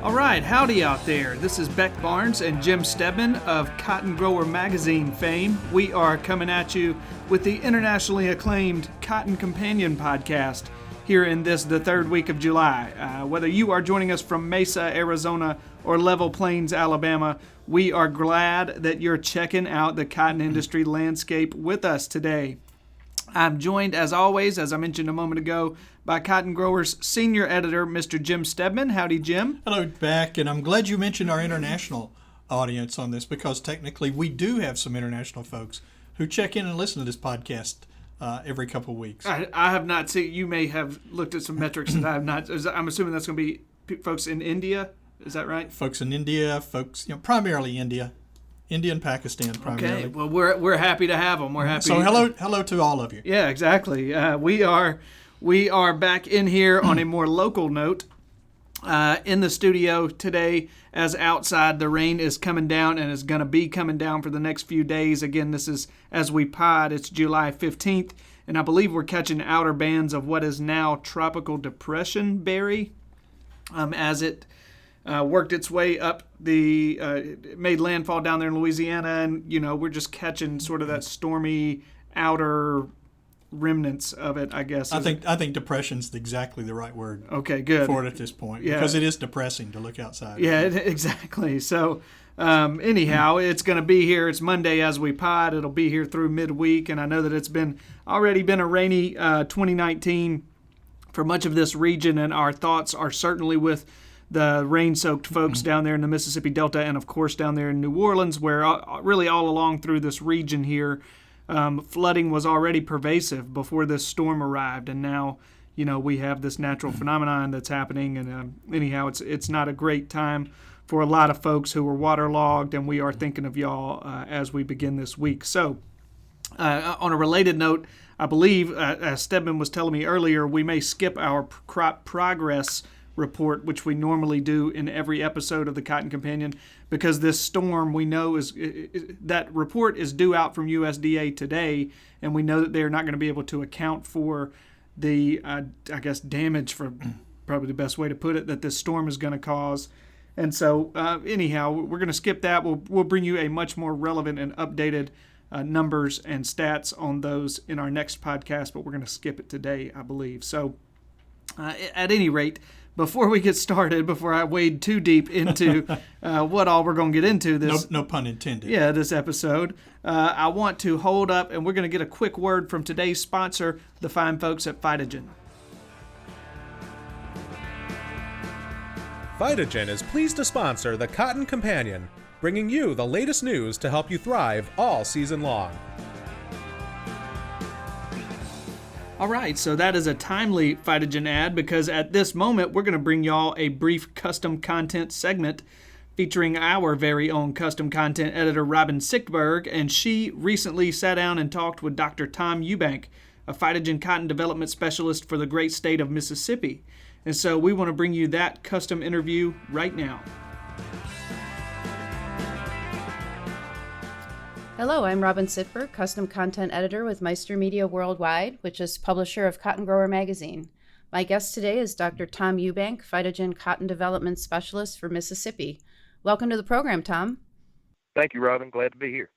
All right, howdy out there. This is Beck Barnes and Jim Steadman of Cotton Grower Magazine fame. We are coming at you with the internationally acclaimed Cotton Companion podcast here in the third week of July. Whether you are joining us from Mesa, Arizona, or Level Plains, Alabama, we are glad that you're checking out the cotton industry landscape with us today. I'm joined, as always, as I mentioned a moment ago, by Cotton Grower's senior editor, Mr. Jim Steadman. Howdy, Jim. Hello, Beck, and I'm glad you mentioned our international audience on this because technically we do have some international folks who check in and listen to this podcast every couple of weeks. I have not seen, you may have looked at some metrics that I have not. I'm assuming that's going to be folks in India. Is that right? Folks in India, primarily India. India and Pakistan primarily. Okay, well, we're happy to have them. We're happy. So hello to all of you. Yeah, exactly. We are back in here on a more local note in the studio today, as outside the rain is coming down and is going to be coming down for the next few days. Again, this is as we pod. It's July 15th, and I believe we're catching outer bands of what is now Tropical Depression Barry, as it worked its way up it made landfall down there in Louisiana, and we're just catching sort of that stormy outer remnants of it, I guess. I think depression's exactly the right word. Okay, good. For it at this point, yeah. Because it is depressing to look outside. Yeah, exactly. So anyhow, it's going to be here. It's Monday as we pod. It'll be here through midweek, and I know that it's already been a rainy 2019 for much of this region, and our thoughts are certainly with the rain-soaked folks down there in the Mississippi Delta, and of course down there in New Orleans, where really all along through this region here, flooding was already pervasive before this storm arrived, and now we have this natural phenomenon that's happening. And anyhow, it's not a great time for a lot of folks who are waterlogged, and we are thinking of y'all as we begin this week. So, on a related note, I believe, as Steadman was telling me earlier, we may skip our crop progress report, which we normally do in every episode of the Cotton Companion, because this storm, we know, that report is due out from USDA today, and we know that they're not going to be able to account for the, damage, for probably the best way to put it, that this storm is going to cause. And so, anyhow, we're going to skip that. We'll bring you a much more relevant and updated numbers and stats on those in our next podcast, but we're going to skip it today, I believe. So, at any rate, before we get started, before I wade too deep into what all we're going to get into this... No pun intended. Yeah, this episode, I want to hold up, and we're going to get a quick word from today's sponsor, the fine folks at Phytogen. Phytogen is pleased to sponsor the Cotton Companion, bringing you the latest news to help you thrive all season long. All right, so that is a timely Phytogen ad, because at this moment, we're going to bring y'all a brief custom content segment featuring our very own custom content editor, Robin Sickberg, and she recently sat down and talked with Dr. Tom Eubank, a Phytogen cotton development specialist for the great state of Mississippi. And so we want to bring you that custom interview right now. Hello, I'm Robin Sitberg, Custom Content Editor with Meister Media Worldwide, which is publisher of Cotton Grower Magazine. My guest today is Dr. Tom Eubank, Phytogen Cotton Development Specialist for Mississippi. Welcome to the program, Tom. Thank you, Robin. Glad to be here.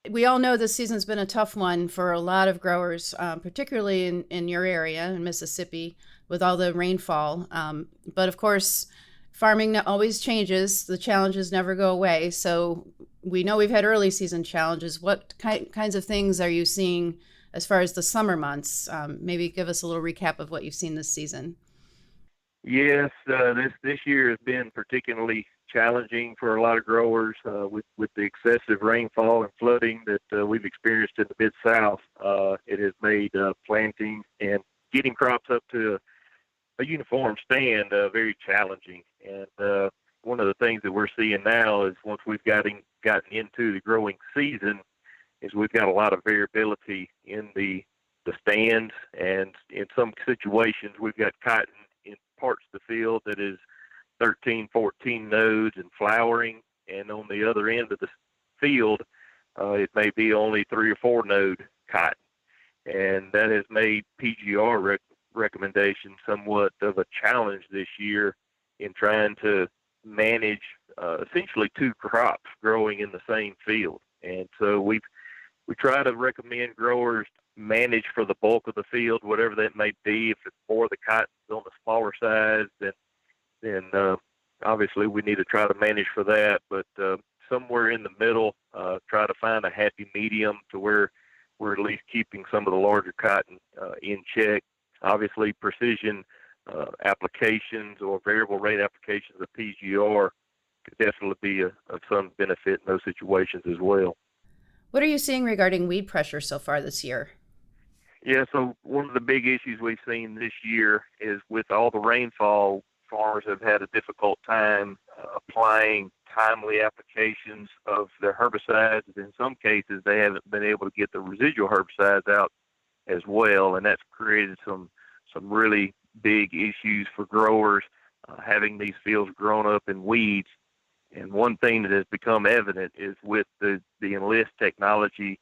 We all know this season's been a tough one for a lot of growers, particularly in your area, in Mississippi, with all the rainfall. But of course, farming always changes. The challenges never go away. So we know we've had early season challenges. What kinds of things are you seeing as far as the summer months? Maybe give us a little recap of what you've seen this season. Yes, this year has been particularly challenging for a lot of growers with the excessive rainfall and flooding that we've experienced in the Mid-South. It has made planting and getting crops up to a uniform stand very challenging. And one of the things that we're seeing now is once we've gotten into the growing season is we've got a lot of variability in the stands, and in some situations we've got cotton in parts of the field that is 13, 14 nodes and flowering, and on the other end of the field it may be only 3 or 4 node cotton, and that has made PGR recommendations somewhat of a challenge this year in trying to manage essentially two crops growing in the same field. And so we try to recommend growers manage for the bulk of the field, whatever that may be. If it's more the cotton's on the smaller size, then obviously we need to try to manage for that. But somewhere in the middle, try to find a happy medium to where we're at least keeping some of the larger cotton in check. Obviously, precision applications or variable rate applications of PGR could definitely be of some benefit in those situations as well. What are you seeing regarding weed pressure so far this year? Yeah, so one of the big issues we've seen this year is with all the rainfall, farmers have had a difficult time applying timely applications of their herbicides. In some cases, they haven't been able to get the residual herbicides out as well, and that's created some really big issues for growers having these fields grown up in weeds. And one thing that has become evident is with the Enlist technology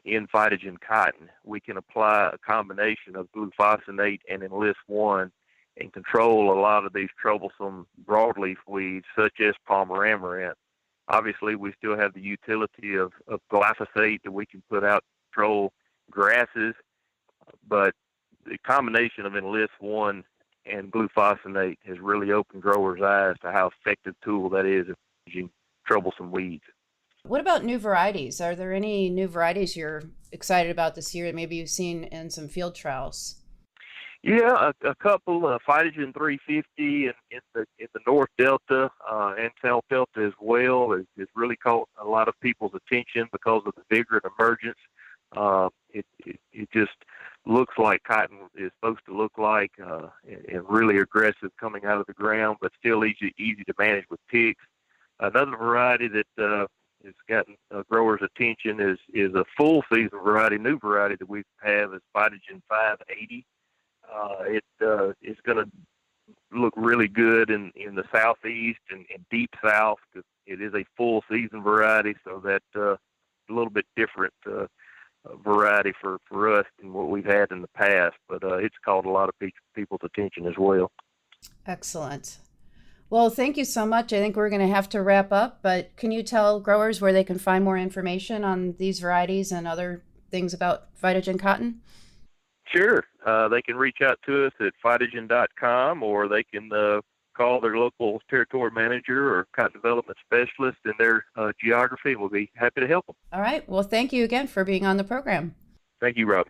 in phytogen cotton, we can apply a combination of glufosinate and Enlist 1 and control a lot of these troublesome broadleaf weeds, such as palmer amaranth. Obviously, we still have the utility of glyphosate that we can put out to control grasses, but the combination of Enlist 1 and glufosinate has really opened growers' eyes to how effective tool that is in managing troublesome weeds. What about new varieties? Are there any new varieties you're excited about this year that maybe you've seen in some field trials? Yeah, a couple, Phytogen 350 in the North Delta and South Delta as well has really caught a lot of people's attention because of the vigor and emergence. It just looks like cotton is supposed to look like, and really aggressive coming out of the ground, but still easy to manage with ticks. Another variety that has gotten growers' attention is a full season variety, new variety that we have is Phytogen 580. It is going to look really good in the southeast and deep south because it is a full season variety, so that's a little bit different variety for us than what we've had in the past, but it's caught a lot of people's attention as well. Excellent. Well, thank you so much. I think we're going to have to wrap up, but can you tell growers where they can find more information on these varieties and other things about Phytogen cotton? Sure. They can reach out to us at phytogen.com, or they can call their local territory manager or cotton development specialist in their geography. We'll be happy to help them. All right. Well, thank you again for being on the program. Thank you, Rob.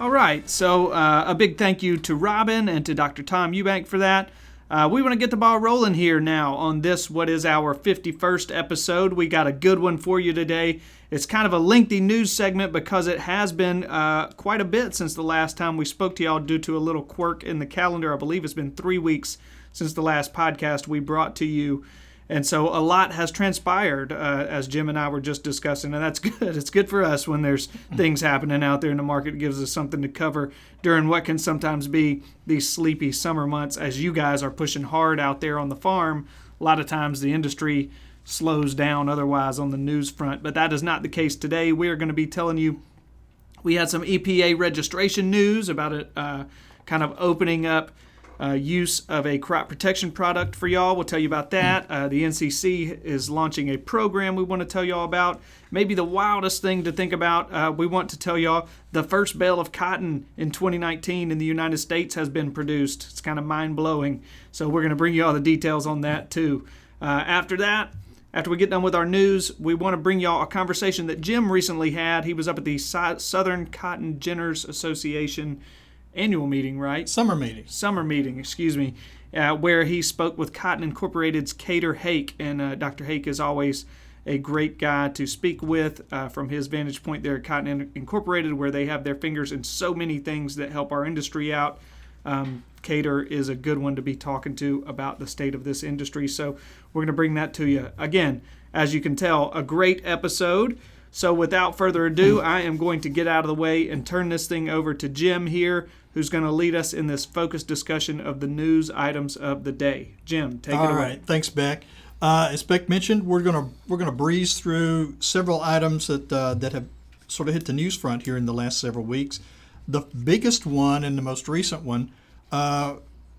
All right, so a big thank you to Robin and to Dr. Tom Eubank for that. We want to get the ball rolling here now on this, what is our 51st episode. We got a good one for you today. It's kind of a lengthy news segment because it has been quite a bit since the last time we spoke to y'all due to a little quirk in the calendar. I believe it's been 3 weeks since the last podcast we brought to you. And so a lot has transpired, as Jim and I were just discussing, and that's good. It's good for us when there's things happening out there in the market. It gives us something to cover during what can sometimes be these sleepy summer months. As you guys are pushing hard out there on the farm, a lot of times the industry slows down otherwise on the news front, but that is not the case today. We are going to be telling you we had some EPA registration news about it kind of opening up use of a crop protection product for y'all. We'll tell you about that. The NCC is launching a program we want to tell y'all about. Maybe the wildest thing to think about, we want to tell y'all the first bale of cotton in 2019 in the United States has been produced. It's kind of mind-blowing. So we're going to bring you all the details on that too. After that, after we get done with our news, we want to bring y'all a conversation that Jim recently had. He was up at the Southern Cotton Ginners Association annual meeting, right? Summer meeting, excuse me, where he spoke with Cotton Incorporated's Hake, and Dr. Hake is always a great guy to speak with from his vantage point there at Cotton Incorporated, where they have their fingers in so many things that help our industry out. Cater is a good one to be talking to about the state of this industry, so we're going to bring that to you. Again, as you can tell, a great episode. So without further ado, I am going to get out of the way and turn this thing over to Jim here, who's going to lead us in this focused discussion of the news items of the day. Jim, take it away. All right, thanks, Beck. As Beck mentioned, we're gonna breeze through several items that have sort of hit the news front here in the last several weeks. The biggest one and the most recent one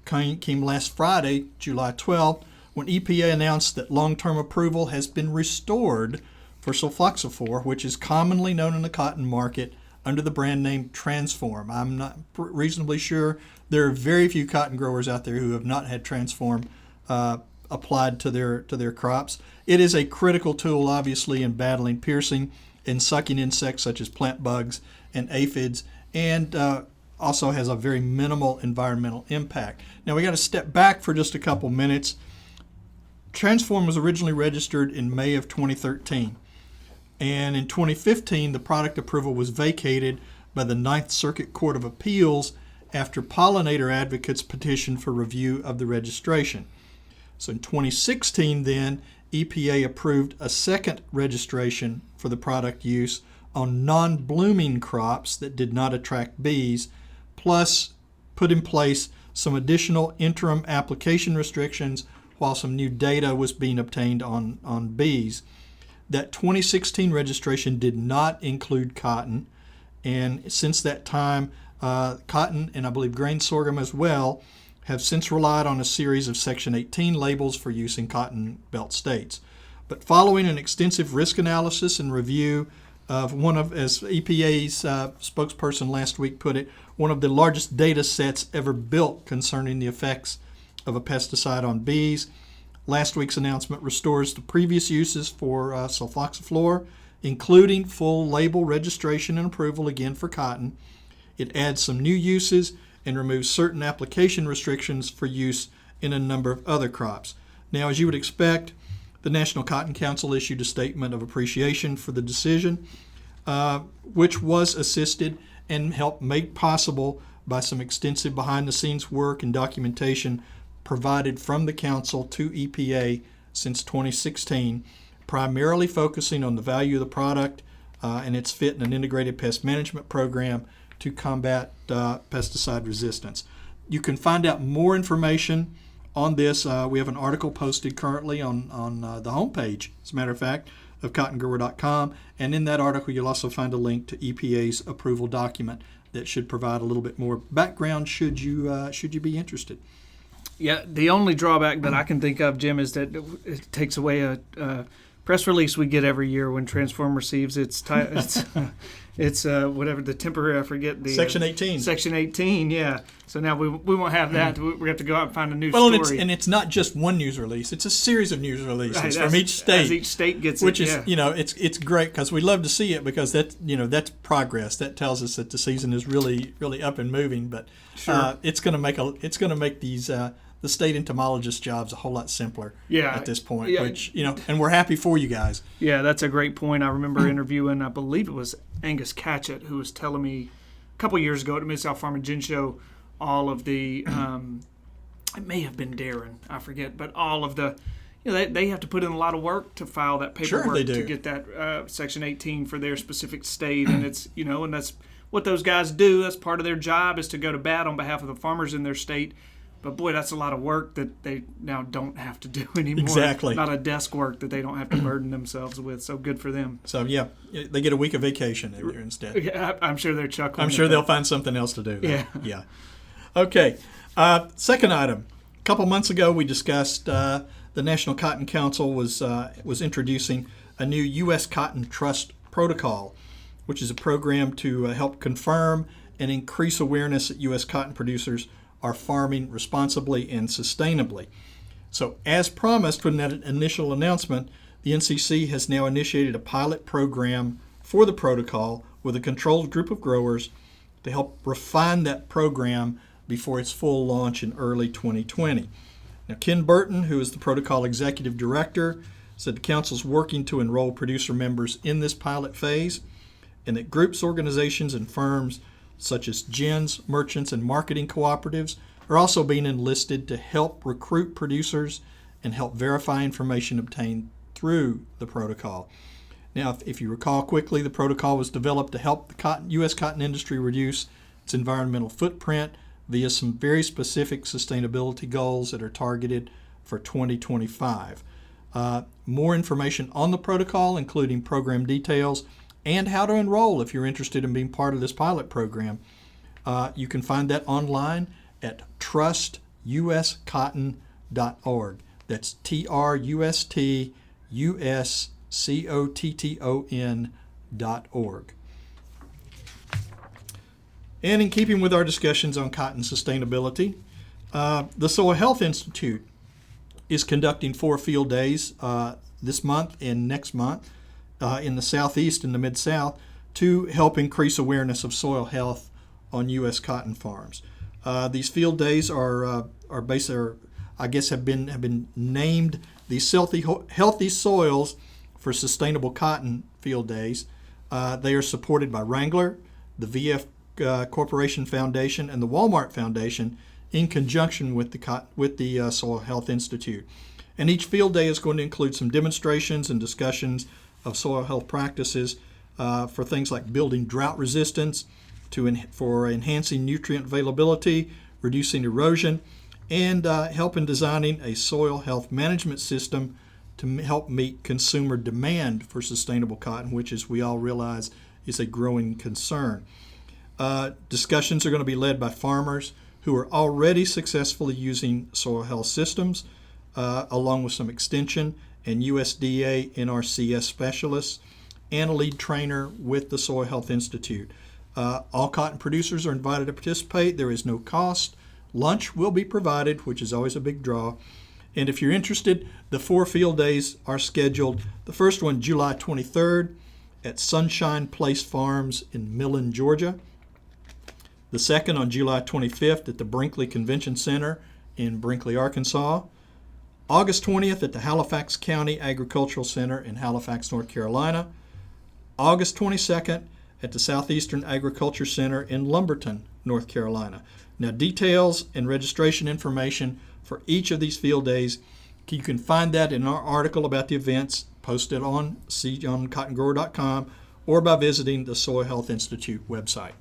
came last Friday, July 12th, when EPA announced that long-term approval has been restored for sulfoxaflor, which is commonly known in the cotton market under the brand name Transform. I'm not reasonably sure. There are very few cotton growers out there who have not had Transform applied to their crops. It is a critical tool, obviously, in battling piercing and sucking insects such as plant bugs and aphids, and also has a very minimal environmental impact. Now we got to step back for just a couple minutes. Transform was originally registered in May of 2013, and in 2015 the product approval was vacated by the Ninth Circuit Court of Appeals after pollinator advocates petitioned for review of the registration. So in 2016 then, EPA approved a second registration for the product use on non-blooming crops that did not attract bees, plus put in place some additional interim application restrictions while some new data was being obtained on bees. That 2016 registration did not include cotton, and since that time, cotton and I believe grain sorghum as well have since relied on a series of Section 18 labels for use in cotton belt states. But following an extensive risk analysis and review of one of, as EPA's spokesperson last week put it, one of the largest data sets ever built concerning the effects of a pesticide on bees, last week's announcement restores the previous uses for sulfoxaflor, including full label registration and approval again for cotton. It adds some new uses and removes certain application restrictions for use in a number of other crops. Now, as you would expect, the National Cotton Council issued a statement of appreciation for the decision, which was assisted and helped made possible by some extensive behind-the-scenes work and documentation provided from the Council to EPA since 2016, primarily focusing on the value of the product and its fit in an integrated pest management program to combat pesticide resistance. You can find out more information on this. We have an article posted currently on the homepage, as a matter of fact, of cottongrower.com, and in that article you'll also find a link to EPA's approval document that should provide a little bit more background should you be interested. Yeah, the only drawback that I can think of, Jim, is that it takes away a press release we get every year when Transform receives its whatever the temporary, I forget the Section 18. Section 18, yeah. So now we won't have that. We have to go out and find a new story. Well, and it's not just one news release; it's a series of news releases from each state. As each state gets which it, is it's great because we love to see it because that's progress. That tells us that the season is really up and moving. But sure. It's going to make these the state entomologist jobs a whole lot simpler at this point, which, and we're happy for you guys. Yeah, that's a great point. I remember interviewing, I believe it was Angus Catchett, who was telling me a couple years ago at Mid-South Farm and Gin Show, all of the, it may have been Darren, I forget, but all of the, they have to put in a lot of work to file that paperwork to get that Section 18 for their specific state. And it's, and that's what those guys do. That's part of their job, is to go to bat on behalf of the farmers in their state. But boy, that's a lot of work that they now don't have to do anymore. Exactly. Not a desk work that they don't have to burden themselves with. So good for them. So yeah, they get a week of vacation instead. Yeah, I'm sure they're chuckling. I'm sure they'll find something else to do. Yeah. Okay. Second item. A couple months ago, we discussed the National Cotton Council was introducing a new U.S. Cotton Trust Protocol, which is a program to help confirm and increase awareness that U.S. cotton producers are farming responsibly and sustainably. So as promised in that initial announcement, the NCC has now initiated a pilot program for the protocol with a controlled group of growers to help refine that program before its full launch in early 2020. Now, Ken Burton, who is the protocol executive director, said the council is working to enroll producer members in this pilot phase, and that groups, organizations, and firms such as gins, merchants, and marketing cooperatives are also being enlisted to help recruit producers and help verify information obtained through the protocol. Now, if you recall quickly, the protocol was developed to help the U.S. cotton industry reduce its environmental footprint via some very specific sustainability goals that are targeted for 2025. More information on the protocol, including program details, and how to enroll if you're interested in being part of this pilot program, You can find that online at trustuscotton.org. That's trustuscotton.org. And in keeping with our discussions on cotton sustainability, the Soil Health Institute is conducting 4 field days this month and next month in the Southeast and the Mid-South to help increase awareness of soil health on U.S. cotton farms. These field days have been named these healthy soils for sustainable cotton field days. They are supported by Wrangler, the VF Corporation Foundation, and the Walmart Foundation in conjunction with the Soil Health Institute. And each field day is going to include some demonstrations and discussions of soil health practices for things like building drought resistance, for enhancing nutrient availability, reducing erosion, and help in designing a soil health management system to help meet consumer demand for sustainable cotton, which, as we all realize, is a growing concern. Discussions are going to be led by farmers who are already successfully using soil health systems, along with some extension and USDA NRCS specialists, and a lead trainer with the Soil Health Institute. All cotton producers are invited to participate. There is no cost. Lunch will be provided, which is always a big draw. And if you're interested, the 4 field days are scheduled. The first one, July 23rd, at Sunshine Place Farms in Millen, Georgia. The second on July 25th at the Brinkley Convention Center in Brinkley, Arkansas. August 20th at the Halifax County Agricultural Center in Halifax, North Carolina. August 22nd at the Southeastern Agriculture Center in Lumberton, North Carolina. Now, details and registration information for each of these field days, you can find that in our article about the events posted on cottongrower.com or by visiting the Soil Health Institute website.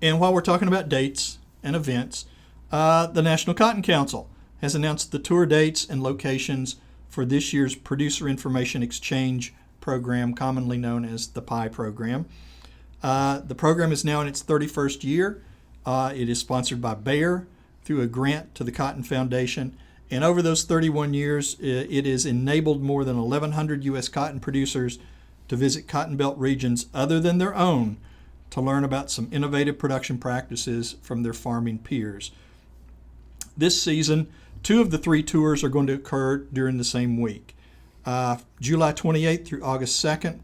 And while we're talking about dates and events, the National Cotton Council has announced the tour dates and locations for this year's Producer Information Exchange program, commonly known as the PI program. The program is now in its 31st year. It is sponsored by Bale through a grant to the Cotton Foundation. And over those 31 years, it has enabled more than 1,100 U.S. cotton producers to visit Cotton Belt regions other than their own to learn about some innovative production practices from their farming peers. This season, 2 of the 3 tours are going to occur during the same week. July 28th through August 2nd,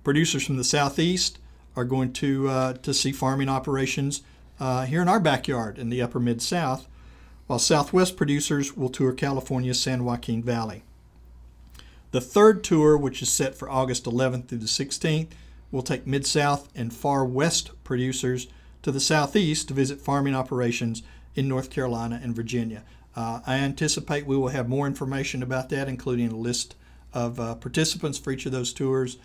producers from the Southeast are going to see farming operations here in our backyard in the upper Mid-South, while Southwest producers will tour California's San Joaquin Valley. The 3rd tour, which is set for August 11th through the 16th, will take Mid-South and Far West producers to the Southeast to visit farming operations in North Carolina and Virginia. I anticipate we will have more information about that, including a list of participants for each of those tours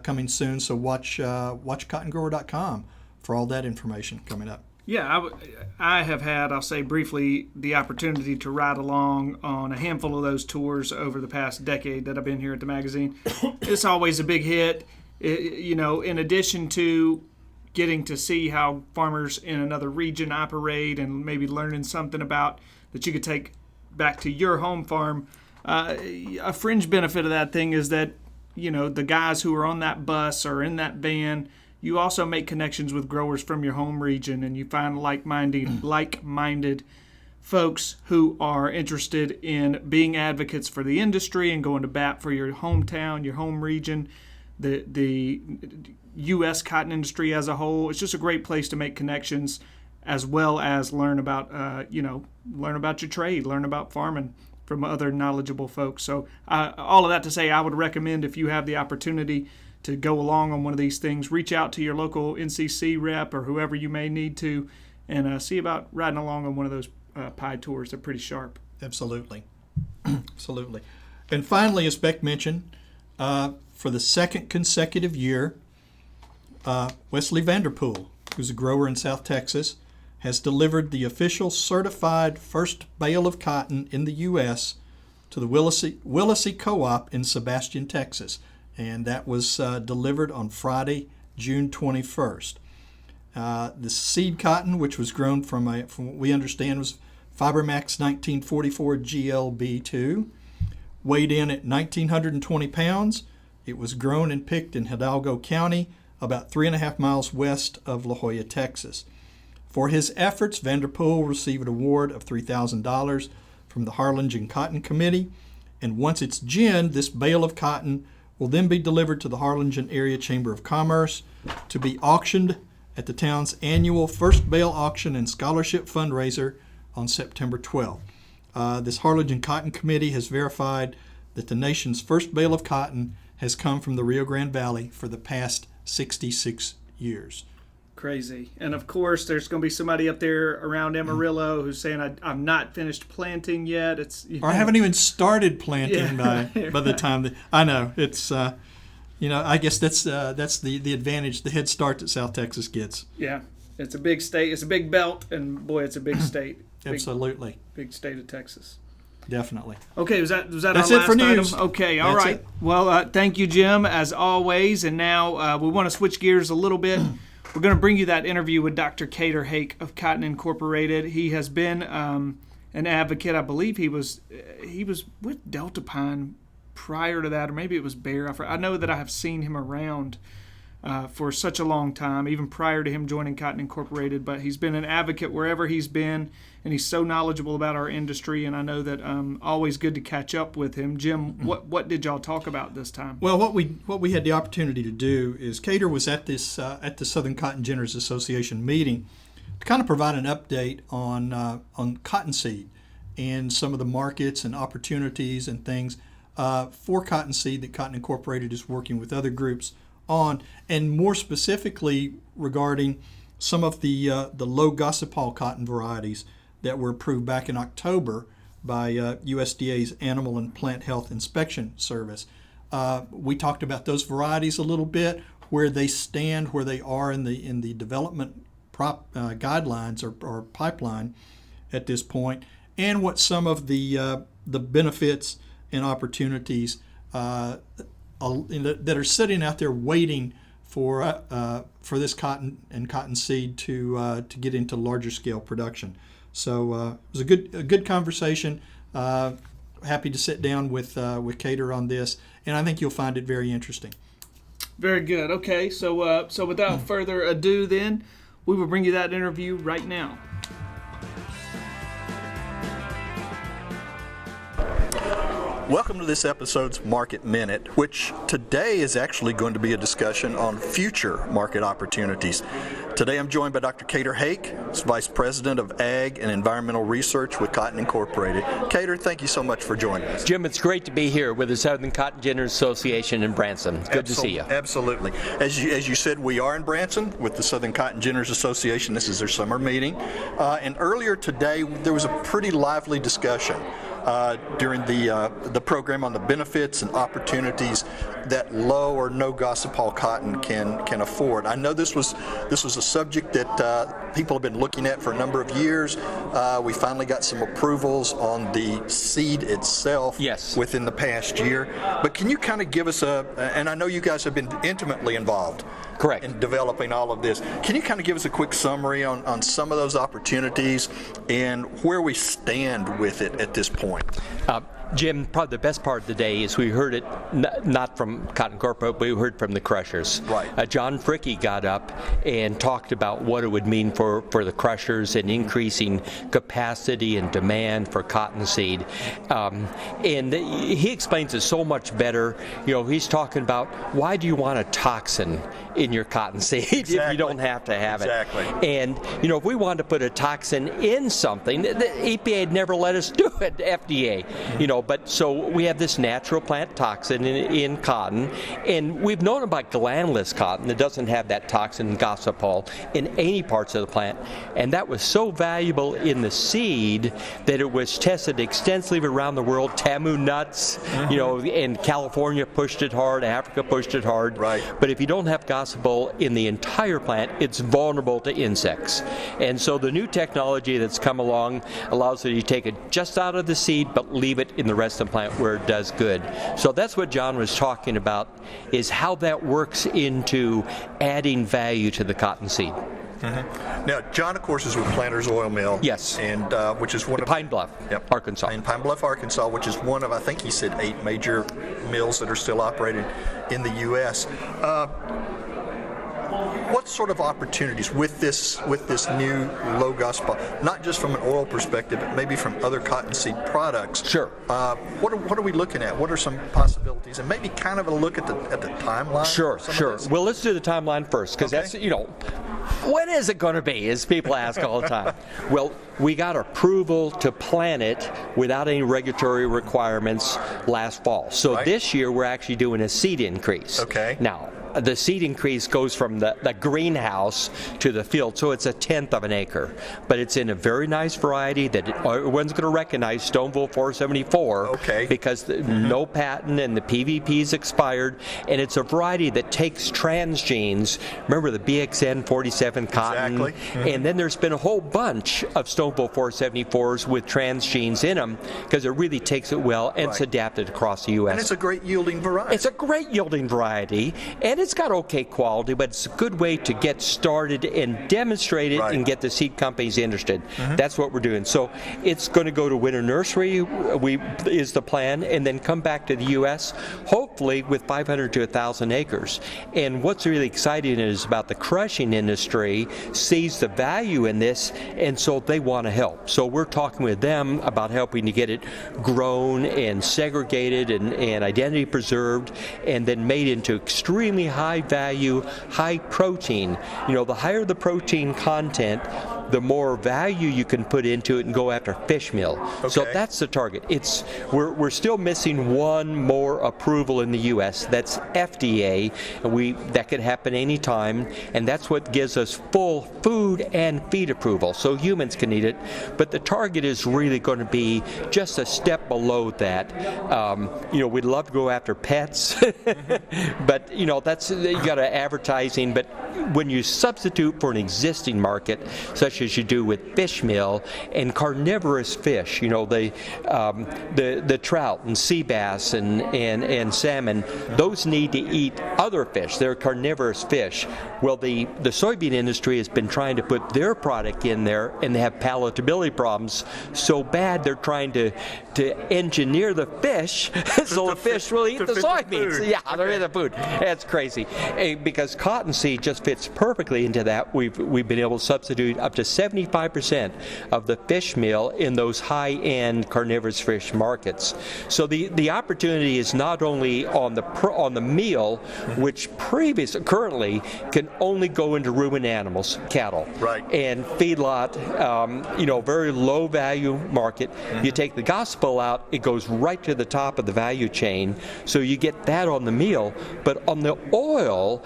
coming soon. So watch cottongrower.com for all that information coming up. Yeah, I have had, I'll say briefly, the opportunity to ride along on a handful of those tours over the past decade that I've been here at the magazine. It's always a big hit. In addition to getting to see how farmers in another region operate and maybe learning something about that you could take back to your home farm, a fringe benefit of that thing is that, the guys who are on that bus or in that van, you also make connections with growers from your home region, and you find like-minded folks who are interested in being advocates for the industry and going to bat for your hometown, your home region, the U.S. cotton industry as a whole. It's just a great place to make connections, as well as learn about your trade, learn about farming from other knowledgeable folks. So all of that to say, I would recommend, if you have the opportunity to go along on one of these things, reach out to your local NCC rep or whoever you may need to, and see about riding along on one of those PI tours. They're pretty sharp. Absolutely. Absolutely. And finally, as Beck mentioned, for the 2nd consecutive year, Wesley Vanderpool, who's a grower in South Texas, has delivered the official certified first bale of cotton in the U.S. to the Willacy Co-op in Sebastian, Texas. And that was delivered on Friday, June 21st. The seed cotton, which was grown from what we understand was Fibermax 1944 GLB2, weighed in at 1,920 pounds. It was grown and picked in Hidalgo County, about 3.5 miles west of La Joya, Texas. For his efforts, Vanderpool received an award of $3,000 from the Harlingen Cotton Committee, and once it's ginned, this bale of cotton will then be delivered to the Harlingen Area Chamber of Commerce to be auctioned at the town's annual First Bale Auction and Scholarship Fundraiser on September 12th. This Harlingen Cotton Committee has verified that the nation's first bale of cotton has come from the Rio Grande Valley for the past 66 years. Crazy. And of course, there's going to be somebody up there around Amarillo who's saying, I'm not finished planting yet. Or I haven't even started planting by the time I know. It's, I guess that's the advantage, the head start that South Texas gets. Yeah. It's a big state. It's a big belt. And boy, it's a big state. Absolutely. Big state of Texas. Definitely. Okay, was that That's our it last for news. item? Okay, all That's right. it. Well, thank you, Jim, as always. And now we want to switch gears a little bit. We're going to bring you that interview with Dr. Cater Hake of Cotton Incorporated. He has been an advocate. I believe he was with Delta Pine prior to that, or maybe it was Bear. I know that I have seen him around for such a long time, even prior to him joining Cotton Incorporated. But he's been an advocate wherever he's been, and he's so knowledgeable about our industry. And I know that always good to catch up with him. Jim, what did y'all talk about this time? Well, what we had the opportunity to do is Cater was at this at the Southern Cotton Ginners Association meeting to kind of provide an update on cottonseed and some of the markets and opportunities and things for cottonseed that Cotton Incorporated is working with other groups on, and more specifically regarding some of the low gossipal cotton varieties that were approved back in October by USDA's Animal and Plant Health Inspection Service. We talked about those varieties a little bit, where they stand, where they are in the development guidelines or pipeline at this point, and what some of the benefits and opportunities that are sitting out there waiting for this cotton and cottonseed to get into larger scale production. So it was a good conversation. Happy to sit down with Cater on this, and I think you'll find it very interesting. Very good. Okay, so without further ado, then we will bring you that interview right now. Welcome to this episode's Market Minute, which today is actually going to be a discussion on future market opportunities. Today I'm joined by Dr. Cater Hake, Vice President of Ag and Environmental Research with Cotton Incorporated. Cater, thank you so much for joining us. Jim, it's great to be here with the Southern Cotton Ginners Association in Branson. It's good to see you. Absolutely. As you said, we are in Branson with the Southern Cotton Ginners Association. This is their summer meeting. And earlier today, there was a pretty lively discussion during the program on the benefits and opportunities that low or no gossipal cotton can afford. I know this was a subject that people have been looking at for a number of years. We finally got some approvals on the seed itself within the past year. But can you kind of give us and I know you guys have been intimately involved Correct. in developing all of this. Can you kind of give us a quick summary on some of those opportunities and where we stand with it at this point? Jim, probably the best part of the day is we heard it not from Cotton Corporate, but we heard from the crushers. Right. John Fricke got up and talked about what it would mean for the crushers and increasing capacity and demand for cottonseed. And he explains it so much better. You know, he's talking about why do you want a toxin in your cottonseed if you don't have to have it. And, you know, if we wanted to put a toxin in something, the EPA had never let us do it, FDA. You know, but so we have this natural plant toxin in cotton, and we've known about glandless cotton that doesn't have that toxin gossipal in any parts of the plant, and that was so valuable in the seed that it was tested extensively around the world. Tamu nuts, you know, and California pushed it hard, Africa pushed it hard. Right. But if you don't have gossipal in the entire plant, it's vulnerable to insects. And so the new technology that's come along allows you to take it just out of the seed, but leave it in the rest of the plant where it does good. So that's what John was talking about, is how that works into adding value to the cottonseed. Mm-hmm. Now, John, of course, is with Planters Oil Mill. Yes. And which is one of Pine Bluff, yep, Arkansas. In Pine Bluff, Arkansas, which is one of, I think he said, 8 major mills that are still operating in the U.S. What sort of opportunities with this new low gospel, not just from an oil perspective, but maybe from other cottonseed products? Sure. What are we looking at? What are some possibilities? And maybe kind of a look at the timeline. Sure. Well, let's do the timeline first, because okay. That's, when is it going to be, as people ask all the time. Well, we got approval to plant it without any regulatory requirements last fall. So right. This year we're actually doing a seed increase. Okay. Now, the seed increase goes from the greenhouse to the field, so it's 1/10 of an acre. But it's in a very nice variety that everyone's going to recognize, Stoneville 474, okay. because no patent and the PVP's expired, and it's a variety that takes transgenes. Remember the BXN 47 cotton? Exactly. And then there's been a whole bunch of Stoneville 474s with transgenes in them, because it really takes it well, and it's right. adapted across the U.S. And it's a great yielding variety. It's a great yielding variety, and it's got okay quality, but it's a good way to get started and demonstrate it right. and get the seed companies interested. That's what we're doing. So it's going to go to Winter Nursery, is the plan, and then come back to the U.S., hopefully with 500 to 1,000 acres. And what's really exciting is about the crushing industry sees the value in this, and so they want to help. So we're talking with them about helping to get it grown and segregated and identity preserved, and then made into extremely high value, high protein. The higher the protein content, the more value you can put into it and go after fish meal. Okay. So that's the target. We're still missing one more approval in the U.S. That's FDA, and that could happen anytime, and that's what gives us full food and feed approval, so humans can eat it. But the target is really going to be just a step below that. We'd love to go after pets, but that's you got to advertising. But when you substitute for an existing market, such as you do with fish meal and carnivorous fish, the trout and sea bass and salmon, those need to eat other fish. They're carnivorous fish. Well, the soybean industry has been trying to put their product in there, and they have palatability problems so bad they're trying to engineer the fish so the fish will eat the soybeans. Yeah, they're in the food. That's crazy. Because cottonseed just fits perfectly into that. We've been able to substitute up to 75% of the fish meal in those high-end carnivorous fish markets. So the opportunity is not only on the meal, which currently can only go into ruminant animals, cattle, right, and feedlot, very low value market. You take the gospel out, it goes right to the top of the value chain. So you get that on the meal, but on the oil,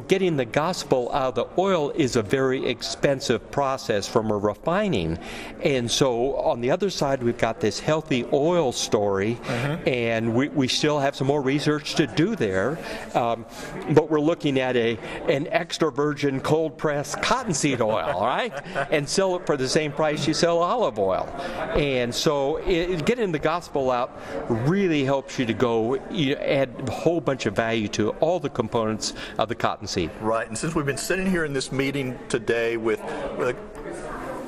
getting the gospel out of the oil is a very expensive process from a refining. And so on the other side, we've got this healthy oil story, and we still have some more research to do there. But we're looking at an extra virgin cold pressed cottonseed oil, all right, and sell it for the same price you sell olive oil. And so getting the gospel out really helps you to go add a whole bunch of value to all the components of the cottonseed. Right, and since we've been sitting here in this meeting today with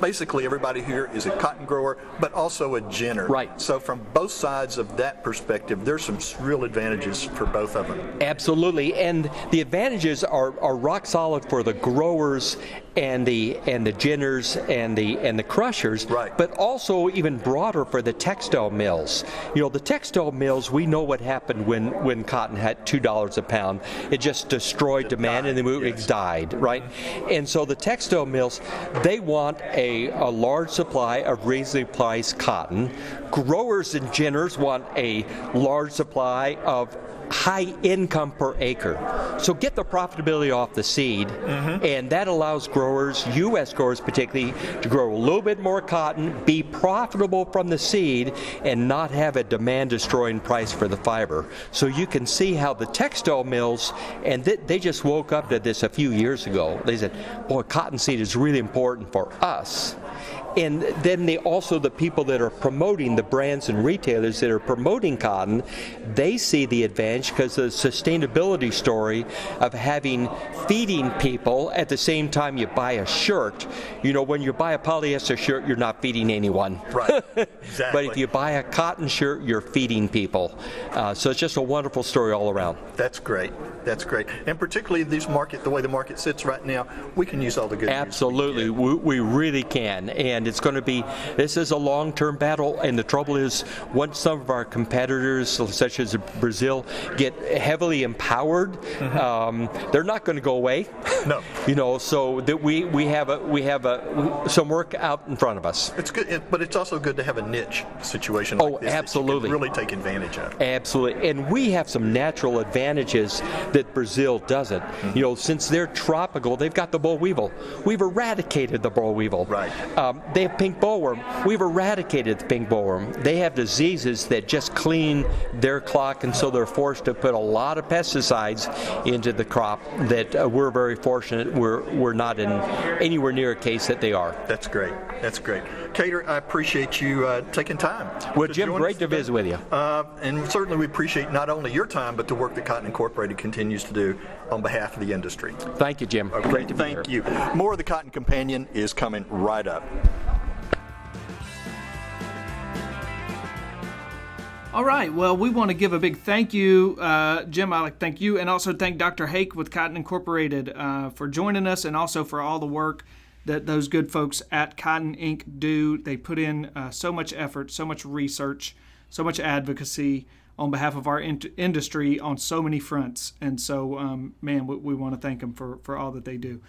basically everybody here is a cotton grower, but also a ginner. Right. So from both sides of that perspective, there's some real advantages for both of them. Absolutely, and the advantages are rock solid for the growers and the ginners and the crushers, right, but also even broader for the textile mills. The textile mills, we know what happened when cotton had $2 a pound. It just destroyed demand, and it died, right? And so the textile mills, they want a large supply of reasonably priced cotton. Growers and ginners want a large supply of high income per acre. So get the profitability off the seed, and that allows growers, U.S. growers particularly, to grow a little bit more cotton, be profitable from the seed, and not have a demand-destroying price for the fiber. So you can see how the textile mills, and they just woke up to this a few years ago. They said, boy, cottonseed is really important for us. And then also the people that are promoting, the brands and retailers that are promoting cotton, they see the advantage because of the sustainability story of feeding people at the same time you buy a shirt. You know, when you buy a polyester shirt, you're not feeding anyone. Right, exactly. But if you buy a cotton shirt, you're feeding people. So it's just a wonderful story all around. That's great. That's great. And particularly the way the market sits right now, we can use all the good news. Absolutely. We really can. And it's going to be, this is a long-term battle. And the trouble is, once some of our competitors, such as Brazil, get heavily empowered, they're not going to go away. No. You know, so that we have some work out in front of us. It's good, but it's also good to have a niche situation like this absolutely. that you can really take advantage of. Absolutely. And we have some natural advantages that Brazil doesn't. You know, since they're tropical, they've got the boll weevil. We've eradicated the boll weevil. Right. They have pink bollworm. We've eradicated the pink bollworm. They have diseases that just clean their clock, and so they're forced to put a lot of pesticides into the crop that we're very fortunate we're not in anywhere near a case that they are. That's great. That's great. Cater, I appreciate you taking time. Well, Jim, great to visit with you. And certainly we appreciate not only your time, but the work that Cotton Incorporated continues to do on behalf of the industry. Thank you, Jim. Okay, Great to be thank here. you. More of the Cotton Companion is coming right up. All right. Well, we want to give a big thank you, Jim. I'd like to thank you, and also thank Dr. Hake with Cotton Incorporated for joining us, and also for all the work that those good folks at Cotton Inc. do. They put in so much effort, so much research, so much advocacy on behalf of our industry on so many fronts. And so, man, we want to thank them for all that they do.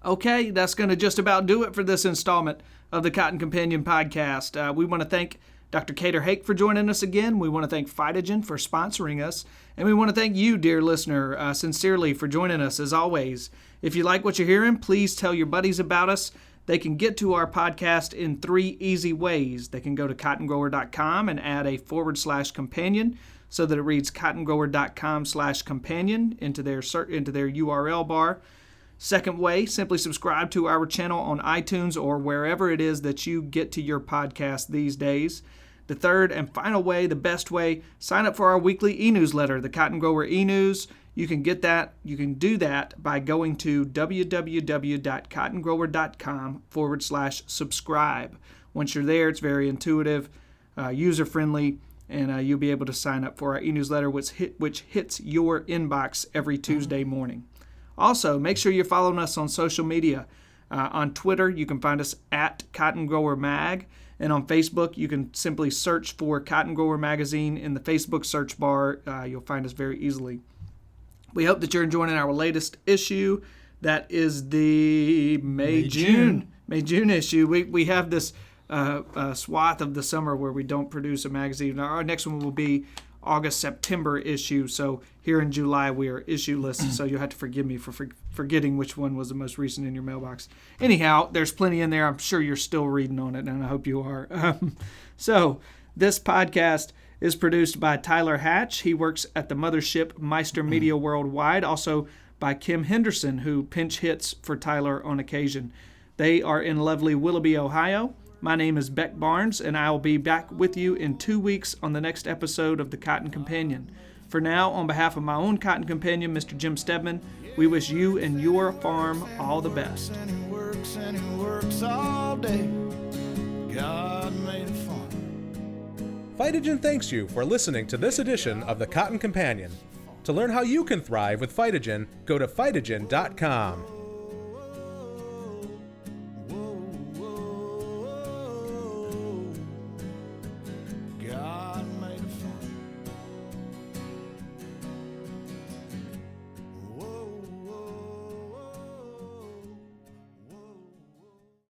Okay, that's going to just about do it for this installment of the Cotton Companion podcast. We want to thank Dr. Cater Hake for joining us again. We want to thank Phytogen for sponsoring us. And we want to thank you, dear listener, sincerely for joining us as always. If you like what you're hearing, please tell your buddies about us. They can get to our podcast in 3 easy ways. They can go to cottongrower.com and add a /companion so that it reads cottongrower.com/companion into their URL bar. Second way, simply subscribe to our channel on iTunes or wherever it is that you get to your podcast these days. The third and final way, the best way, sign up for our weekly e-newsletter, the Cotton Grower e-news. You can do that by going to www.cottongrower.com/subscribe. Once you're there, it's very intuitive, user-friendly, and you'll be able to sign up for our e-newsletter, which hits your inbox every Tuesday morning. Also, make sure you're following us on social media. On Twitter, you can find us at Cotton Grower Mag. And on Facebook, you can simply search for Cotton Grower Magazine in the Facebook search bar. You'll find us very easily. We hope that you're enjoying our latest issue. That is the May-June issue. We have this swath of the summer where we don't produce a magazine. Our next one will be August-September issue. So here in July, we are issueless. So you'll have to forgive me for forgetting which one was the most recent in your mailbox. Anyhow, there's plenty in there. I'm sure you're still reading on it, and I hope you are. So this podcast is produced by Tyler Hatch. He works at the mothership Meister Media Worldwide. Also by Kim Henderson, who pinch hits for Tyler on occasion. They are in lovely Willoughby, Ohio. My name is Beck Barnes, and I will be back with you in 2 weeks on the next episode of the Cotton Companion. For now, on behalf of my own Cotton Companion, Mr. Jim Steadman, we wish you and your farm all the best. And he works all day. God made it fun. Phytogen thanks you for listening to this edition of the Cotton Companion. To learn how you can thrive with Phytogen, go to phytogen.com.